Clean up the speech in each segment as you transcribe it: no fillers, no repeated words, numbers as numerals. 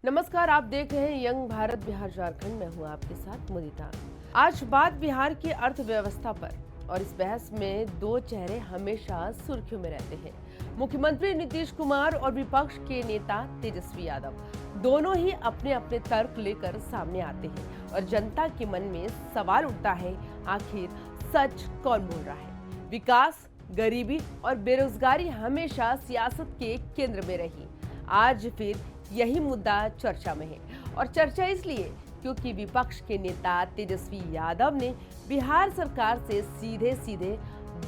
नमस्कार, आप देख रहे हैं यंग भारत बिहार झारखंड में हूं आपके साथ मुदिता। आज बात बिहार की अर्थव्यवस्था पर, और इस बहस में दो चेहरे हमेशा सुर्खियों में रहते हैं। मुख्यमंत्री नीतीश कुमार और विपक्ष के नेता तेजस्वी यादव दोनों ही अपने अपने तर्क लेकर सामने आते हैं और जनता के मन में सवाल उठता है, आखिर सच कौन बोल रहा है। विकास, गरीबी और बेरोजगारी हमेशा सियासत के केंद्र में रही। आज फिर यही मुद्दा चर्चा में है, और चर्चा इसलिए क्योंकि विपक्ष के नेता तेजस्वी यादव ने बिहार सरकार से सीधे सीधे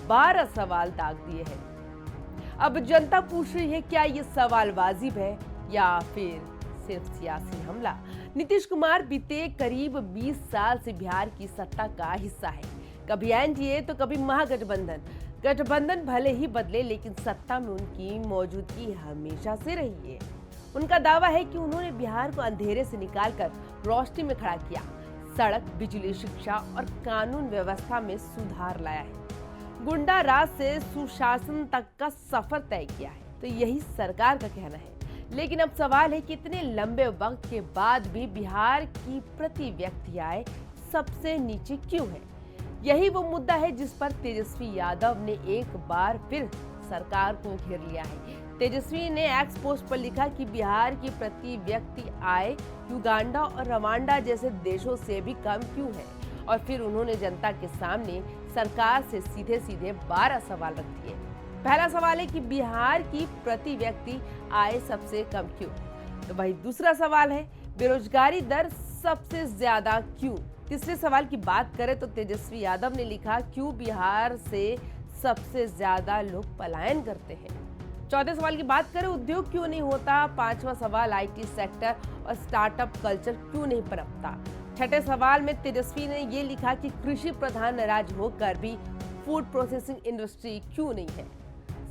12 सवाल दाग दिए हैं। अब जनता पूछ रही है, क्या ये सवाल वाजिब है या फिर सिर्फ सियासी हमला। नीतीश कुमार बीते करीब 20 साल से बिहार की सत्ता का हिस्सा है। कभी एनडीए तो कभी महागठबंधन। गठबंधन भले ही बदले, लेकिन सत्ता में उनकी मौजूदगी हमेशा से रही है। उनका दावा है कि उन्होंने बिहार को अंधेरे से निकालकर रोशनी में खड़ा किया, सड़क, बिजली, शिक्षा और कानून व्यवस्था में सुधार लाया है, गुंडा राज से सुशासन तक का सफर तय किया है। तो यही सरकार का कहना है। लेकिन अब सवाल है कि इतने लंबे वक्त के बाद भी बिहार की प्रति व्यक्ति आय सबसे नीचे क्यों है। यही वो मुद्दा है जिस पर तेजस्वी यादव ने एक बार फिर सरकार को घेर लिया है। तेजस्वी ने एक्स पोस्ट पर लिखा कि बिहार की प्रति व्यक्ति आय युगांडा और रवांडा जैसे देशों से भी कम क्यों है। और फिर उन्होंने जनता के सामने सरकार से सीधे सीधे 12 सवाल रख दिए। पहला सवाल है कि बिहार की प्रति व्यक्ति आय सबसे कम क्यों। तो वही दूसरा सवाल है, बेरोजगारी दर सबसे ज्यादा क्यों। तीसरे सवाल की बात करें तो तेजस्वी यादव ने लिखा, क्यों बिहार से सबसे ज्यादा लोग पलायन करते हैं। चौथे सवाल की बात करें, उद्योग क्यों नहीं होता। पांचवा सवाल, आईटी सेक्टर और स्टार्टअप कल्चर क्यों नहीं पनपता। छठे सवाल में तेजस्वी ने ये लिखा कि कृषि प्रधान राज्य होकर भी फूड प्रोसेसिंग इंडस्ट्री क्यों नहीं है।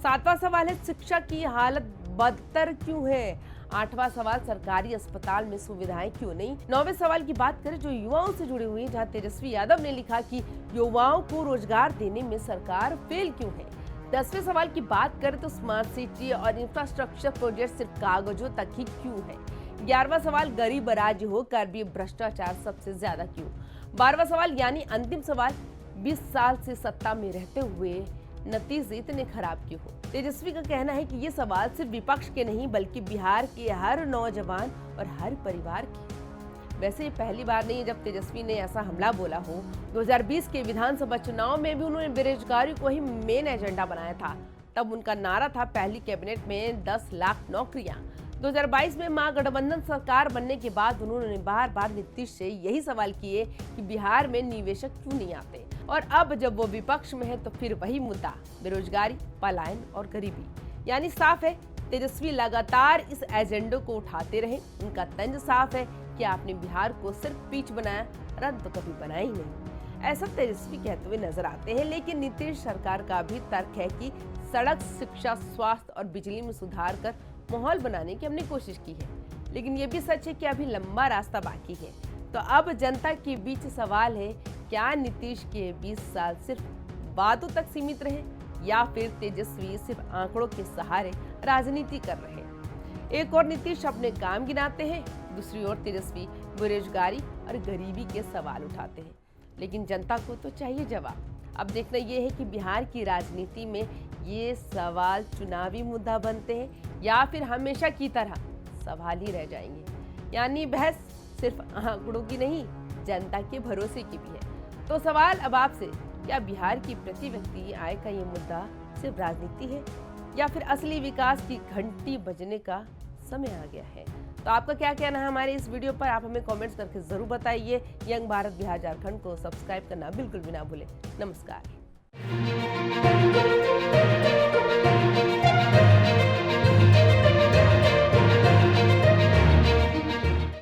सातवां सवाल है, शिक्षा की हालत बदतर क्यों है। आठवां सवाल, सरकारी अस्पताल में सुविधाएं क्यों नहीं। नौवें सवाल की बात करें जो युवाओं से जुड़ी हुई, जहां तेजस्वी यादव ने लिखा कि युवाओं को रोजगार देने में सरकार फेल क्यों है। 10वें सवाल की बात करें तो स्मार्ट सिटी और इंफ्रास्ट्रक्चर प्रोजेक्ट सिर्फ कागजों तक ही क्यों है। 11वां सवाल, गरीब राज्य होकर भी भ्रष्टाचार सबसे ज्यादा क्यों। 12वां सवाल यानी अंतिम सवाल, 20 साल से सत्ता में रहते हुए नतीजे इतने खराब क्यों हो। तेजस्वी का कहना है कि ये सवाल सिर्फ विपक्ष के नहीं बल्कि बिहार के हर नौजवान और हर परिवार के। वैसे ये पहली बार नहीं है जब तेजस्वी ने ऐसा हमला बोला हो। 2020 के विधानसभा चुनाव में भी उन्होंने बेरोजगारी को ही मेन एजेंडा बनाया था। तब उनका नारा था, पहली कैबिनेट में 10 लाख नौकरियां। 2022 में महागठबंधन सरकार बनने के बाद उन्होंने बार बार नीतीश से यही सवाल किए कि बिहार में निवेशक क्यों नहीं आते। और अब जब वो विपक्ष में है तो फिर वही मुद्दा, बेरोजगारी, पलायन और गरीबी। यानी साफ है, तेजस्वी लगातार इस एजेंडे को उठाते रहे। उनका तंज साफ है कि आपने बिहार को सिर्फ पीठ बनाया, रन तो कभी बनाया ही नहीं। ऐसा तेजस्वी कहते हुए नजर आते हैं। लेकिन नीतीश सरकार का भी तर्क है कि सड़क, शिक्षा, स्वास्थ्य और बिजली में सुधार कर माहौल बनाने की हमने कोशिश की है। लेकिन ये भी सच है कि अभी लंबा रास्ता बाकी है। तो अब जनता के बीच सवाल है, क्या नीतीश के 20 साल सिर्फ बातों तक सीमित रहे या फिर तेजस्वी सिर्फ आंकड़ों के सहारे राजनीति कर रहे हैं। एक और नीतीश अपने काम गिनाते हैं, दूसरी ओर तेजस्वी बेरोजगारी और गरीबी के सवाल उठाते हैं। लेकिन जनता को तो चाहिए जवाब। अब देखना यह है कि बिहार की राजनीति में ये सवाल चुनावी मुद्दा बनते हैं या फिर हमेशा की तरह सवाल ही रह जाएंगे। यानी बहस सिर्फ आंकड़ों की नहीं, जनता के भरोसे की भी है। तो सवाल अब आपसे, क्या बिहार की प्रति व्यक्ति आय का ये मुद्दा सिर्फ राजनीति है या फिर असली विकास की घंटी बजने का समय आ गया है। तो आपका क्या कहना है हमारे इस वीडियो पर, आप हमें कमेंट्स करके जरूर बताइए। यंग भारत बिहार झारखंड को सब्सक्राइब करना बिल्कुल भी ना भूलें। नमस्कार।